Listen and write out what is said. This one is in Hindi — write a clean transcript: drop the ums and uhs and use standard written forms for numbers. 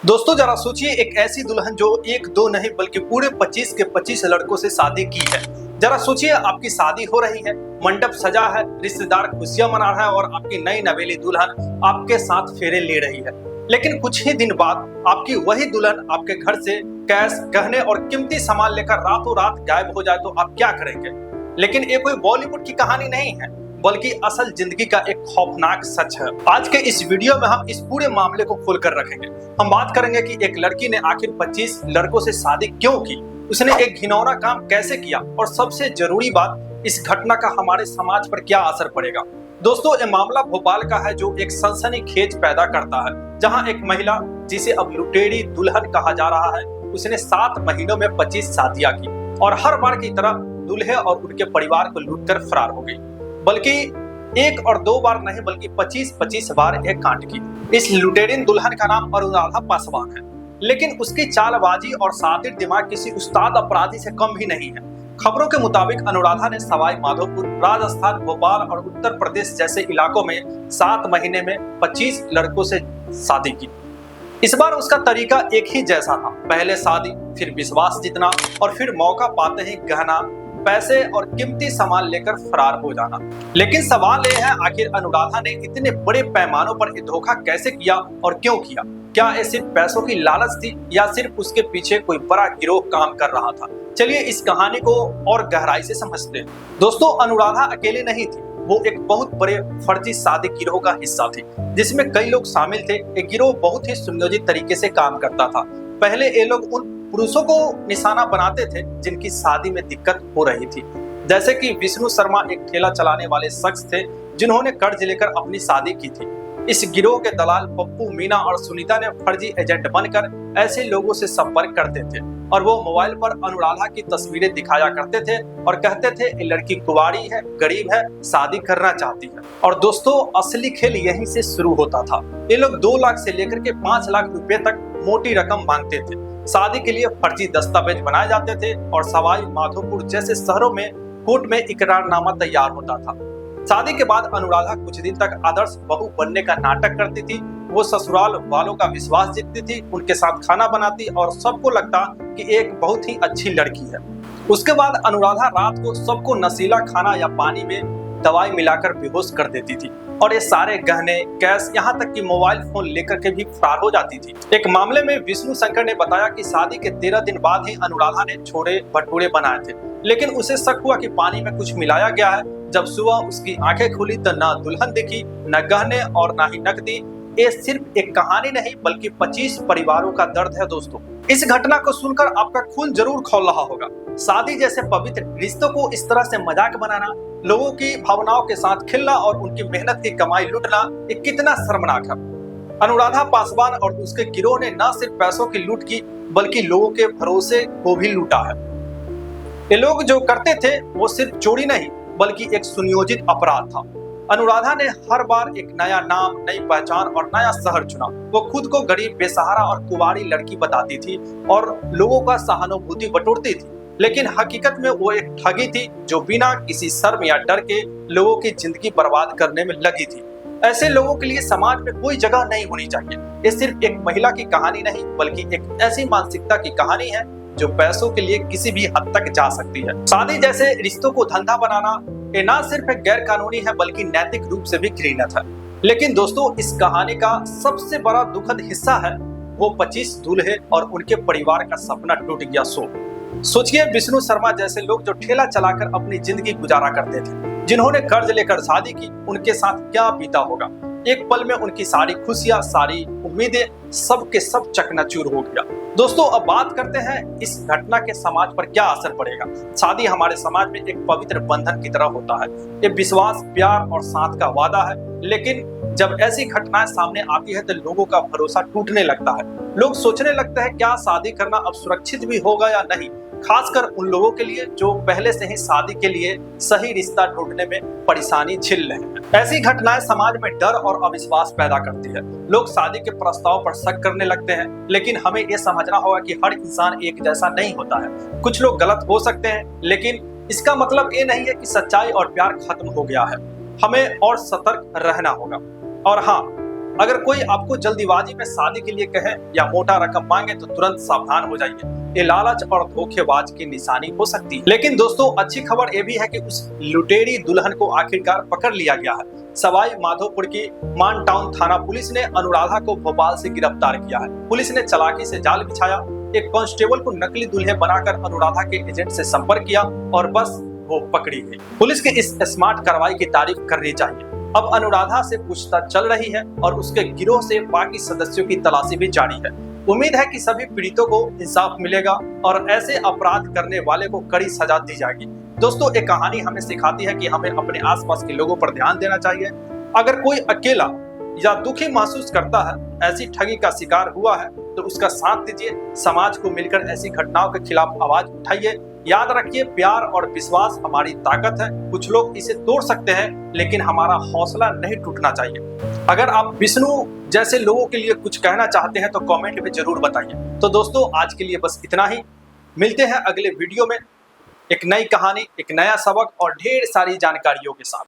दोस्तों जरा सोचिए, एक ऐसी दुल्हन जो एक दो नहीं बल्कि पूरे 25 के 25 लड़कों से शादी की है। जरा सोचिए, आपकी शादी हो रही है, मंडप सजा है, रिश्तेदार खुशियां मना रहा है और आपकी नई नवेली दुल्हन आपके साथ फेरे ले रही है। लेकिन कुछ ही दिन बाद आपकी वही दुल्हन आपके घर से कैश, गहने और कीमती सामान लेकर रातों रात गायब हो जाए तो आप क्या करेंगे? लेकिन ये कोई बॉलीवुड की कहानी नहीं है, बल्कि असल जिंदगी का एक खौफनाक सच है। आज के इस वीडियो में हम इस पूरे मामले को खोलकर रखेंगे। हम बात करेंगे कि एक लड़की ने आखिर 25 लड़कों से शादी क्यों की, उसने एक घिनौना काम कैसे किया और सबसे जरूरी बात, इस घटना का हमारे समाज पर क्या असर पड़ेगा। दोस्तों, ये मामला भोपाल का है जो एक सनसनीखेज पैदा करता है, जहां एक महिला जिसे अब लुटेरी दुल्हन कहा जा रहा है, उसने 7 महीनों में 25 शादियां की और हर बार की तरह दूल्हे और उनके परिवार को लूटकर फरार हो गई। बल्कि एक और दो बार नहीं बल्कि 25-25 बार एक कांड की। इस लुटेरिन दुल्हन का नाम अनुराधा पासवान है, लेकिन उसकी चालबाजी और शातिर दिमाग किसी उस्ताद अपराधी से कम भी नहीं है। खबरों के मुताबिक अनुराधा ने सवाई माधोपुर, राजस्थान, भोपाल और उत्तर प्रदेश जैसे इलाकों में 7 महीने में 25 लड़कों से शादी की। इस बार उसका तरीका एक ही जैसा था, पहले शादी, फिर विश्वास जीतना और फिर मौका पाते ही गहना, पैसे और कीमती सामान लेकर फरार हो जाना। लेकिन सवाल यह है, आखिर अनुराधा ने इतने बड़े पैमानों पर धोखा कैसे किया और क्यों किया? क्या ये सिर्फ पैसों की लालच थी या सिर्फ उसके पीछे कोई बड़ा गिरोह काम कर रहा था? चलिए इस कहानी को और गहराई से समझते हैं। दोस्तों, अनुराधा अकेले नहीं थी, वो एक बहुत बड़े फर्जी शादी गिरोह का हिस्सा थी, जिसमें कई लोग शामिल थे। एक गिरोह बहुत ही सुनियोजित तरीके से काम करता था। पहले ये लोग उन पुरुषों को निशाना बनाते थे जिनकी शादी में दिक्कत हो रही थी, जैसे कि विष्णु शर्मा एक ठेला चलाने वाले शख्स थे जिन्होंने कर्ज लेकर अपनी शादी की थी। इस गिरोह के दलाल पप्पू, मीना और सुनीता ने फर्जी एजेंट बनकर ऐसे लोगों से संपर्क करते थे और वो मोबाइल पर अनुराधा की तस्वीरें दिखाया करते थे और कहते थे ये लड़की कुंवारी है, गरीब है, शादी करना चाहती है। और दोस्तों, असली खेल यहीं से शुरू होता था। ये लोग 2 लाख से लेकर के 5 लाख रुपए तक मोटी रकम मांगते थे। शादी के लिए फर्जी दस्तावेज बनाए जाते थे और सवाई माधोपुर जैसे शहरों में कोर्ट में इकरारनामा तैयार होता था। शादी के बाद अनुराधा कुछ दिन तक आदर्श बहू बनने का नाटक करती थी। वो ससुराल वालों का विश्वास जीतती थी, उनके साथ खाना बनाती और सबको लगता कि एक बहुत ही अच्छी लड़की है। उसके बाद अनुराधा रात को सबको नशीला खाना या पानी में दवाई मिलाकर बेहोश कर देती थी और ये सारे गहने, कैश, यहाँ तक कि मोबाइल फोन लेकर के भी फरार हो जाती थी। एक मामले में विष्णु शंकर ने बताया कि शादी के 13 दिन बाद ही अनुराधा ने छोले भटूरे बनाए थे, लेकिन उसे शक हुआ कि पानी में कुछ मिलाया गया है। जब सुबह उसकी आंखें खुली तो न दुल्हन दिखी, न गहने और न ही नकदी। ये सिर्फ एक कहानी नहीं बल्कि 25 परिवारों का दर्द है। दोस्तों, इस घटना को सुनकर आपका खून जरूर खौल रहा होगा। शादी जैसे पवित्र रिश्तों को इस तरह से मजाक बनाना, लोगों की भावनाओं के साथ खेलना और उनकी मेहनत की कमाई लूटना, ये कितना शर्मनाक है। अनुराधा पासवान और उसके गिरोह ने न सिर्फ पैसों की लूट की बल्कि लोगों के भरोसे को भी लूटा है। ये लोग जो करते थे वो सिर्फ चोरी नहीं बल्कि एक सुनियोजित अपराध था। अनुराधा ने हर बार एक नया नाम, नई पहचान और नया शहर चुना। वो खुद को गरीब, बेसहारा और कुंवारी लड़की बताती थी और लोगों का सहानुभूति बटोरती थी, लेकिन हकीकत में वो एक ठगी थी जो बिना किसी शर्म या डर के लोगों की जिंदगी बर्बाद करने में लगी थी। ऐसे लोगों के लिए समाज में कोई जगह नहीं होनी चाहिए। ये सिर्फ एक महिला की कहानी नहीं बल्कि एक ऐसी मानसिकता की कहानी है जो पैसों के लिए किसी भी हद तक जा सकती है। शादी जैसे रिश्तों को धंधा बनाना ये ना सिर्फ एक गैर कानूनी है बल्कि नैतिक रूप से भी घृणित है। लेकिन दोस्तों, इस कहानी का सबसे बड़ा दुखद हिस्सा है वो 25 दूल्हे और उनके परिवार का सपना टूट गया। सोचिए, विष्णु शर्मा जैसे लोग जो ठेला चलाकर अपनी जिंदगी गुजारा करते थे, जिन्होंने कर्ज लेकर शादी की, उनके साथ क्या बीता होगा। एक पल में उनकी सारी खुशियां, सारी उम्मीदें सब के सब चकनाचूर हो गया। दोस्तों, अब बात करते हैं इस घटना के समाज पर क्या असर पड़ेगा। शादी हमारे समाज में एक पवित्र बंधन की तरह होता है। ये विश्वास, प्यार और साथ का वादा है, लेकिन जब ऐसी घटनाएं सामने आती है तो लोगों का भरोसा टूटने लगता है। लोग सोचने लगते हैं क्या शादी करना अब सुरक्षित भी होगा या नहीं, खासकर उन लोगों के लिए जो पहले से ही शादी के लिए सही रिश्ता ढूंढने में परेशानी झेल रहे हैं। ऐसी घटनाएं समाज में डर और अविश्वास पैदा करती है। लोग शादी के प्रस्ताव पर शक करने लगते हैं, लेकिन हमें यह समझना होगा कि हर इंसान एक जैसा नहीं होता है। कुछ लोग गलत हो सकते हैं, लेकिन इसका मतलब ये नहीं है कि सच्चाई और प्यार खत्म हो गया है। हमें और सतर्क रहना होगा। और हाँ, अगर कोई आपको जल्दीबाजी में शादी के लिए कहे या मोटा रकम मांगे तो तुरंत सावधान हो जाइए। ये लालच और धोखेबाज की निशानी हो सकती है। लेकिन दोस्तों, अच्छी खबर ये भी है कि उस लुटेरी दुल्हन को आखिरकार पकड़ लिया गया है। सवाई माधोपुर की मान टाउन थाना पुलिस ने अनुराधा को भोपाल से गिरफ्तार किया है। पुलिस ने चालाकी से जाल बिछाया, एक कांस्टेबल को नकली दूल्हे बनाकर अनुराधा के एजेंट से संपर्क किया और बस वो पकड़ी गई। पुलिस के इस स्मार्ट कार्रवाई की तारीफ करनी चाहिए। अब अनुराधा से पूछताछ चल रही है और उसके गिरोह से बाकी सदस्यों की तलाशी भी जारी है। उम्मीद है कि सभी पीड़ितों को इंसाफ मिलेगा और ऐसे अपराध करने वाले को कड़ी सजा दी जाएगी। दोस्तों, एक कहानी हमें सिखाती है कि हमें अपने आसपास के लोगों पर ध्यान देना चाहिए। अगर कोई अकेला या दुखी महसूस करता है, ऐसी ठगी का शिकार हुआ है, तो उसका साथ दीजिए। समाज को मिलकर ऐसी घटनाओं के खिलाफ आवाज उठाइए। याद रखिए, प्यार और विश्वास हमारी ताकत है। कुछ लोग इसे तोड़ सकते हैं, लेकिन हमारा हौसला नहीं टूटना चाहिए। अगर आप विष्णु जैसे लोगों के लिए कुछ कहना चाहते हैं तो कमेंट में जरूर बताइए। तो दोस्तों, आज के लिए बस इतना ही। मिलते हैं अगले वीडियो में एक नई कहानी, एक नया सबक और ढेर सारी जानकारियों के साथ।